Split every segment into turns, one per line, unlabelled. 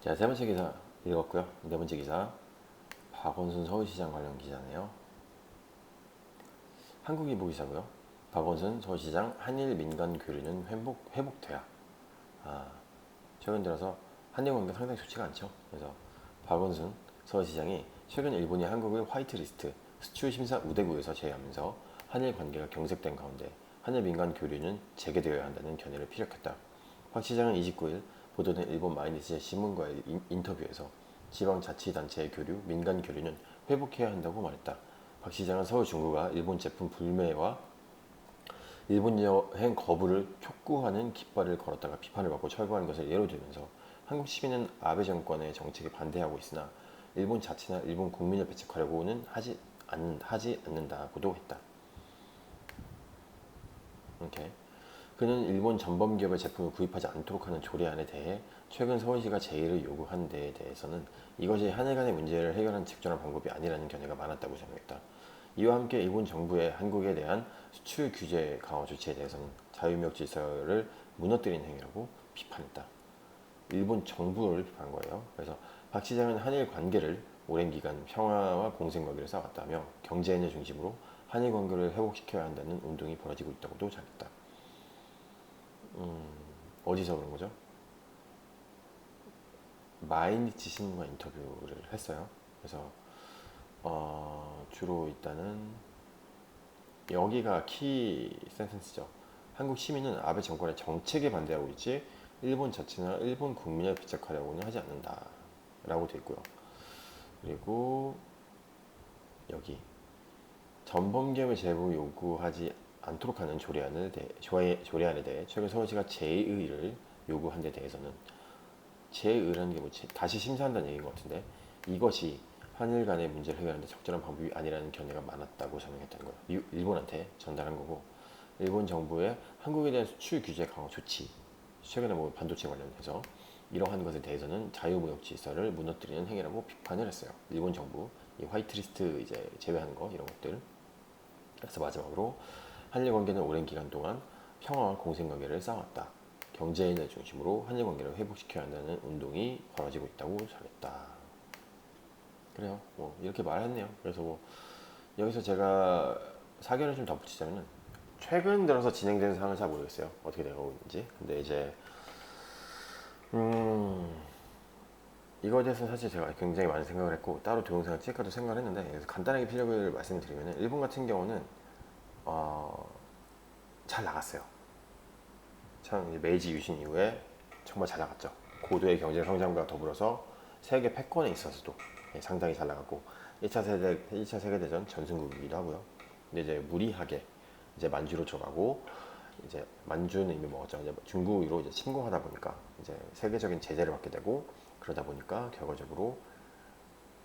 자, 세 번째 기사 읽었고요. 네 번째 기사, 박원순 서울시장 관련 기사네요. 한국일보 기사고요. 박원순 서울시장 한일 민간 교류는 회복돼야. 아, 최근 들어서 한일 관계가 상당히 좋지가 않죠. 그래서 박원순 서울시장이 최근 일본이 한국을 화이트리스트 수출 심사 우대국에서 제외하면서 한일 관계가 경색된 가운데 한일 민간 교류는 재개되어야 한다는 견해를 피력했다. 박 시장은 29일 보도된 일본 마이니치 신문과의 인터뷰에서 지방자치단체의 교류, 민간 교류는 회복해야 한다고 말했다. 박 시장은 서울 중구가 일본 제품 불매와 일본 여행 거부를 촉구하는 깃발을 걸었다가 비판을 받고 철거한 것을 예로 들면서 한국 시민은 아베 정권의 정책에 반대하고 있으나 일본 자치나 일본 국민을 배척하려고는 하지 않는다고도 했다. 이렇게 그는 일본 전범 기업의 제품을 구입하지 않도록 하는 조례안에 대해 최근 서울시가 제의를 요구한 데에 대해서는 이것이 한일 간의 문제를 해결하는 적절한 방법이 아니라는 견해가 많았다고 설명했다. 이와 함께 일본 정부의 한국에 대한 수출 규제 강화 조치에 대해서는 자유무역 질서를 무너뜨린 행위라고 비판했다. 일본 정부를 비판한 거예요. 그래서 박 시장은 한일 관계를 오랜 기간 평화와 공생관계를 쌓았다며 경제인을 중심으로 한일 관계를 회복시켜야 한다는 운동이 벌어지고 있다고도 전했다. 어디서 그런 거죠? 마이니치 신문과 인터뷰를 했어요. 그래서 주로 일단은 여기가 키 센텐스죠. 한국 시민은 아베 정권의 정책에 반대하고 있지 일본 자치나 일본 국민을 배척하려고는 하지 않는다 라고 되어 있고요. 그리고 여기 전범기업의 제보 요구하지 않도록 하는 조례안에 대해 최근 서울시가 제의를 요구한 데 대해서는 제의라는 게 뭐지? 다시 심사한다는 얘기인 것 같은데 이것이 한일 간의 문제를 해결하는 데 적절한 방법이 아니라는 견해가 많았다고 설명했다는 거예요. 일본한테 전달한 거고 일본 정부의 한국에 대한 수출 규제 강화 조치 최근에 뭐 반도체 관련해서 이러한 것에 대해서는 자유무역 질서를 무너뜨리는 행위라고 비판을 했어요. 일본 정부 이 화이트리스트 이제 제외하는 거 이런 것들. 그래서 마지막으로 한일 관계는 오랜 기간 동안 평화와 공생관계를 쌓아왔다. 경제인을 중심으로 한일 관계를 회복시켜야 한다는 운동이 벌어지고 있다고 전했다. 그래요. 뭐 이렇게 말했네요. 그래서 뭐 여기서 제가 사견을 좀 덧붙이자면은 최근 들어서 진행되는 상황을 잘 모르겠어요. 어떻게 되고 있는지. 근데 이제 이거에 대해서 사실 제가 굉장히 많은 생각을 했고 따로 동영상을 찍을까도 생각을 했는데 그래서 간단하게 피력을 말씀을 드리면 일본 같은 경우는 잘 나갔어요. 참 메이지 유신 이후에 정말 잘 나갔죠. 고도의 경제 성장과 더불어서 세계 패권에 있어서도 상당히 잘 나갔고 1차 세계대전 전승국이기도 하고요. 근데 이제 무리하게 이제 만주로 들어가고 이제 만주는 이미 먹었죠. 이제 중국으로 이제 침공하다 보니까 이제 세계적인 제재를 받게 되고 그러다 보니까 결과적으로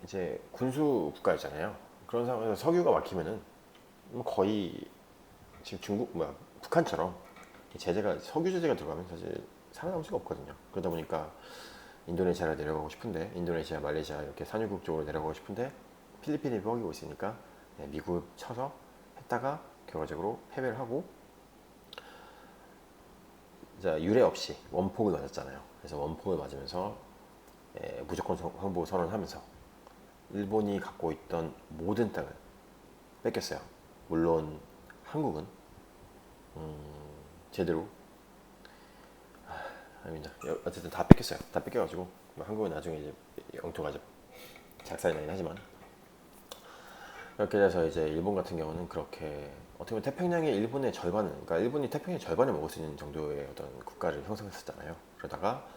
이제 군수 국가였잖아요. 그런 상황에서 석유가 막히면은 거의 지금 북한처럼 제재가 석유 제재가 들어가면 사실 살아남을 수가 없거든요. 그러다 보니까 인도네시아를 내려가고 싶은데 인도네시아, 말레이시아 이렇게 산유국 쪽으로 내려가고 싶은데 필리핀이 뻐기고 있으니까 미국 쳐서 했다가 결과적으로 패배를 하고 유례 없이 원폭을 맞았잖아요. 그래서 원폭을 맞으면서 무조건 항복 선언하면서 일본이 갖고 있던 모든 땅을 뺏겼어요. 물론 한국은 제대로 아닙니다. 어쨌든 다 뺏겼어요. 다 뺏겨가지고 한국은 나중에 이제 영토가 이제 작살이 나긴 하지만 이렇게 돼서 이제 일본 같은 경우는 그렇게 어떻게 보면 태평양의 일본의 절반은 그러니까 일본이 태평양 절반을 먹을 수 있는 정도의 어떤 국가를 형성했었잖아요. 그러다가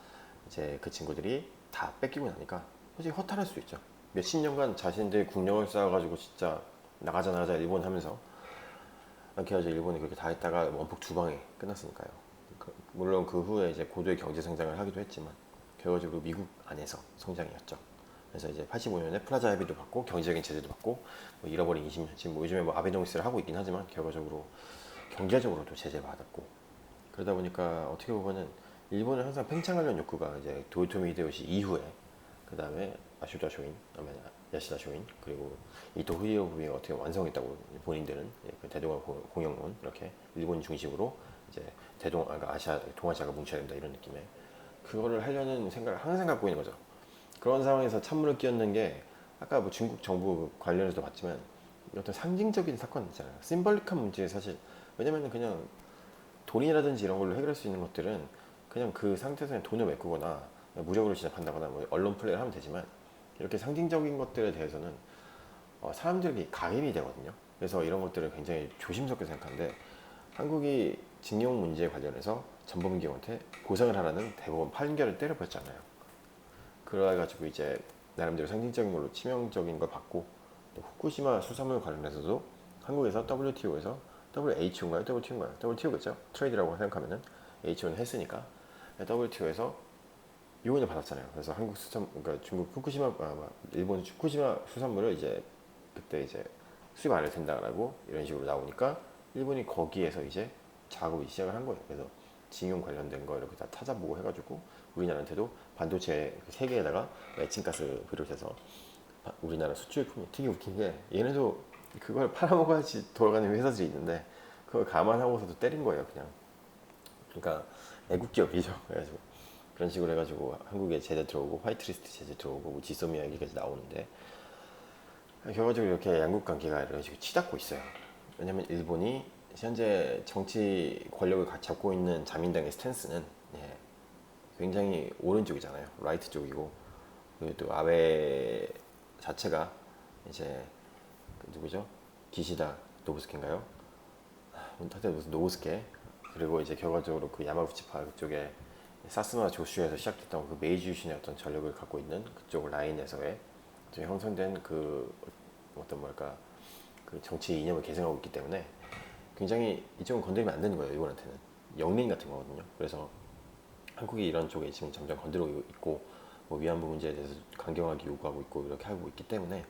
이제 그 친구들이 다 뺏기고 나니까 솔직히 허탈할 수 있죠. 몇십 년간 자신들 국력을 쌓아가지고 진짜 나가자 일본 하면서 이렇게 해서 일본이 그렇게 다 했다가 원폭 두 방에 끝났으니까요. 물론 그 후에 이제 고도의 경제 성장을 하기도 했지만 결과적으로 미국 안에서 성장이었죠. 그래서 이제 85년에 플라자 합의도 받고 경제적인 제재도 받고 뭐 잃어버린 20년 지금 뭐 요즘에 뭐 아베노미스를 하고 있긴 하지만 결과적으로 경제적으로도 제재를 받았고 그러다 보니까 어떻게 보면은 일본은 항상 팽창하려는 욕구가 이제 도요토미 히데요시 이후에 그 다음에 아슈다 쇼인, 야시다 쇼인 그리고 이토 후이오부이 어떻게 완성했다고 본인들은 그 대동아 공영론 이렇게 일본 중심으로 이제 그러니까 아시아 동아시아가 뭉쳐야 된다 이런 느낌의 그거를 하려는 생각을 항상 갖고 있는 거죠. 그런 상황에서 찬물을 끼얹는 게 아까 뭐 중국 정부 관련해서도 봤지만 어떤 상징적인 사건 있잖아요. 심벌릭한 문제 사실. 왜냐면 그냥 돈이라든지 이런 걸로 해결할 수 있는 것들은 그냥 그 상태에서 그냥 돈을 메꾸거나 무력으로 진압한다거나 뭐 언론 플레이를 하면 되지만 이렇게 상징적인 것들에 대해서는 사람들이 가입이 되거든요. 그래서 이런 것들을 굉장히 조심스럽게 생각하는데 한국이 징용 문제에 관련해서 전범기한테 보상을 하라는 대법원 판결을 때려버렸잖아요. 그래가지고 이제 나름대로 상징적인 걸로 치명적인 걸 받고 또 후쿠시마 수산물 관련해서도 한국에서 WTO에서 WHO인가요? WTO인가요? WTO겠죠? 트레이드라고 생각하면은 HO는 했으니까 WTO에서 요원을 받았잖아요. 그래서 한국 수산, 그러니까 중국 후쿠시마, 일본 후쿠시마 수산물을 이제 그때 이제 수입 안 해도 된다라고 이런 식으로 나오니까 일본이 거기에서 이제 작업이 시작을 한 거예요. 그래서 징용 관련된 거 이렇게 다 찾아보고 해가지고 우리나라한테도 반도체 3개에다가 레친가스 비롯해서 우리나라 수출품이 되게 웃긴 게 얘네도 그걸 팔아먹어야지 돌아가는 회사들이 있는데 그걸 감안하고서도 때린 거예요, 그냥. 그러니까 애국 기업이죠. 그래가지고 그런 식으로 해가지고 한국에 제재 들어오고 화이트리스트 제재 들어오고 뭐 지소미아 얘기까지 나오는데 결과적으로 이렇게 양국 관계가 이런 식으로 치닫고 있어요. 왜냐면 일본이 현재 정치 권력을 잡고 있는 자민당의 스탠스는 예, 굉장히 오른쪽이잖아요. 라이트 쪽이고 그리고 또 아베 자체가 이제 그 누구죠? 기시다 노부스케인가요? 하여튼 무슨 노부스케 그리고 이제 결과적으로 그 야마구치파 그쪽에 사스마 조슈에서 시작됐던 그 메이지 유신의 어떤 전력을 갖고 있는 그쪽 라인에서의 좀 형성된 그 어떤 뭐랄까 그 정치 이념을 계승하고 있기 때문에 굉장히 이쪽은 건드리면 안 되는 거예요. 일본한테는 영린 같은 거거든요. 그래서 한국이 이런 쪽에 지금 점점 건드리고 있고 뭐 위안부 문제에 대해서 강경하게 요구하고 있고 이렇게 하고 있기 때문에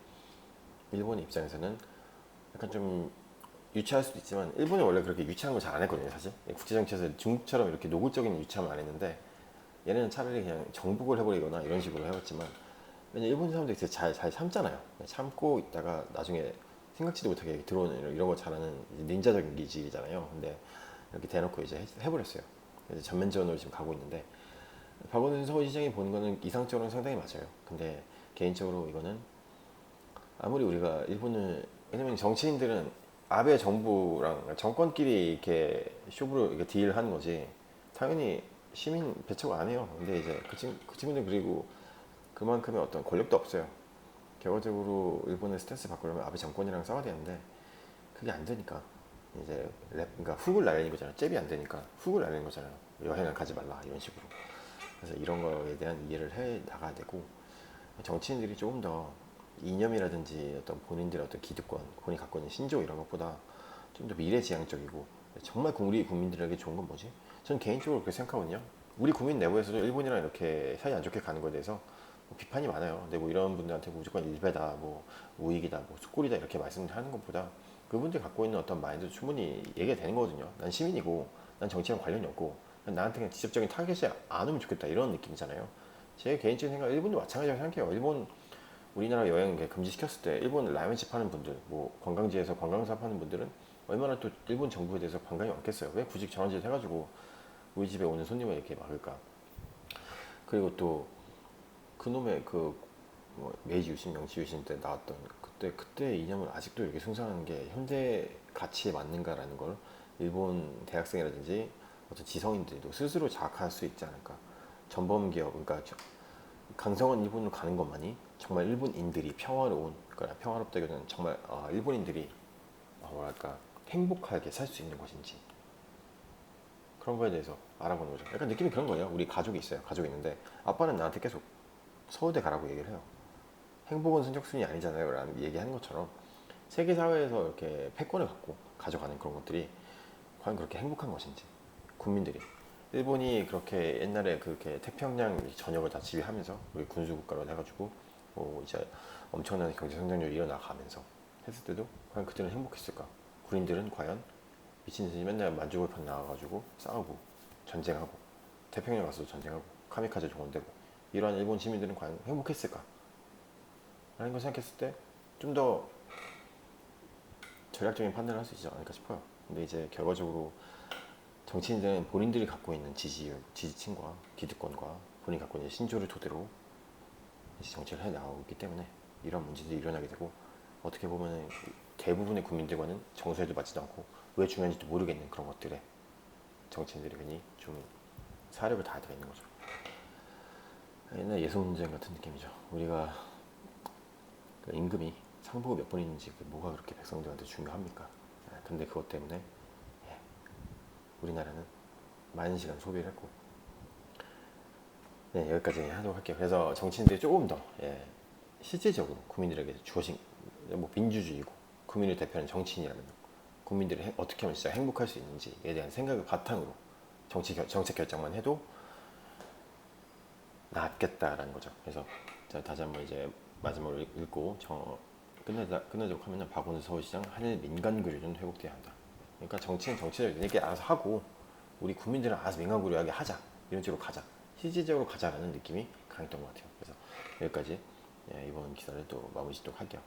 일본 입장에서는 약간 좀 유치할 수도 있지만 일본이 원래 그렇게 유치한 걸 잘 안 했거든요. 사실 국제정치에서 중국처럼 이렇게 노골적인 유치함을 안 했는데 얘네는 차라리 그냥 정복을 해버리거나 이런 식으로 해봤지만 왜냐 일본 사람들이 되게 잘 참잖아요. 참고 있다가 나중에 생각지도 못하게 들어오는 이런 거 잘하는 닌자적인 기질이잖아요. 근데 이렇게 대놓고 이제 해버렸어요. 그래서 전면전으로 지금 가고 있는데 박원순 서울시장이 보는 거는 이상적으로는 상당히 맞아요. 근데 개인적으로 이거는 아무리 우리가 일본을 왜냐면 정치인들은 아베 정부랑 정권끼리 이렇게 쇼부로 이렇게 딜하는 거지 당연히 시민 배척 안 해요. 근데 이제 그 친구들 그리고 그만큼의 어떤 권력도 없어요. 결과적으로 일본의 스탠스 바꾸려면 아베 정권이랑 싸워야 되는데 그게 안 되니까 이제 그러니까 훅을 날리는 거잖아요. 잽이 안 되니까 훅을 날리는 거잖아요. 여행을 가지 말라 이런 식으로. 그래서 이런 거에 대한 이해를 해 나가야 되고 정치인들이 조금 더 이념이라든지 어떤 본인들의 어떤 기득권, 본인이 갖고 있는 신조 이런 것보다 좀 더 미래지향적이고 정말 우리 국민들에게 좋은 건 뭐지? 저는 개인적으로 그렇게 생각하거든요. 우리 국민 내부에서도 일본이랑 이렇게 사이 안 좋게 가는 거에 대해서 뭐 비판이 많아요. 근데 뭐 이런 분들한테 무조건 일배다, 뭐 우익이다, 뭐 숙골이다 이렇게 말씀하는 것보다 그분들이 갖고 있는 어떤 마인드도 충분히 얘기가 되는 거거든요. 난 시민이고, 난 정치랑 관련이 없고, 나한테 그냥 직접적인 타겟이 안 오면 좋겠다 이런 느낌이잖아요. 제 개인적인 생각, 일본도 마찬가지라고 생각해요. 일본 우리나라 여행 금지시켰을 때 일본 라면집 하는 분들, 뭐 관광지에서 관광 사업하는 분들은 얼마나 또 일본 정부에 대해서 반감이 많겠어요. 왜 굳이 저런 짓 해가지고 우리 집에 오는 손님을 이렇게 막을까? 그리고 또 그놈의 뭐 메이지 유신, 명치 유신 때 나왔던 그때 이념을 아직도 이렇게 숭상하는 게 현대 가치에 맞는가라는 걸 일본 대학생이라든지 어떤 지성인들도 스스로 자각할 수 있지 않을까. 전범 기업, 그러니까 강성한 일본으로 가는 것만이 정말 일본인들이 평화로운, 그러니까 평화롭다기보다는 정말 일본인들이 뭐랄까 행복하게 살 수 있는 것인지 그런 거에 대해서 알아보는 거죠. 약간 느낌이 그런 거예요. 우리 가족이 있어요. 가족이 있는데 아빠는 나한테 계속 서울대 가라고 얘기를 해요. 행복은 선착순이 아니잖아요. 라는 얘기하는 것처럼 세계 사회에서 이렇게 패권을 갖고 가져가는 그런 것들이 과연 그렇게 행복한 것인지 국민들이 일본이 그렇게 옛날에 그렇게 태평양 전역을 다 지배하면서 우리 군수 국가로 해가지고 뭐 이제 엄청난 경제 성장률이 일어나가면서 했을 때도 과연 그때는 행복했을까? 군인들은 과연 미친 듯이 맨날 만주골판 나와가지고 싸우고 전쟁하고 태평양 가서 전쟁하고 카미카제 동원되고 이러한 일본 시민들은 과연 행복했을까? 라는 걸 생각했을 때 좀 더 전략적인 판단을 할 수 있지 않을까 싶어요. 근데 이제 결과적으로 정치인들은 본인들이 갖고 있는 지지층과 기득권과 본인이 갖고 있는 신조를 토대로 이제 정책을 해 나가고 있기 때문에 이런 문제들이 일어나게 되고 어떻게 보면 대부분의 국민들과는 정서에도 맞지도 않고 왜 중요한지도 모르겠는 그런 것들에 정치인들이 괜히 좀 사력을 다하게 되는 거죠. 옛날 예소문쟁 같은 느낌이죠. 우리가 그 임금이 상부가 몇 번이는지 뭐가 그렇게 백성들한테 중요합니까? 근데 그것 때문에 우리나라는 많은 시간 소비를 했고 네, 여기까지 하도록 할게요. 그래서 정치인들이 조금 더 실질적으로 국민들에게 주어진 뭐 민주주의고 국민을 대표하는 정치인이라면 국민들이 어떻게 하면 진짜 행복할 수 있는지에 대한 생각을 바탕으로 정책 결정만 해도 낫겠다라는 거죠. 그래서 자, 다시 한번 이제 마지막으로 읽고 끝내도록 하면은 박원순 서울시장 한일 민간 교류는 회복돼야 한다. 그러니까 정치는 정치를 이렇게 알아서 하고 우리 국민들은 알아서 민간 교류하게 하자 이런 쪽으로 가자 실질적으로 가자라는 느낌이 강했던 것 같아요. 그래서 여기까지 이번 기사를 또 마무리 짓도록 할게요.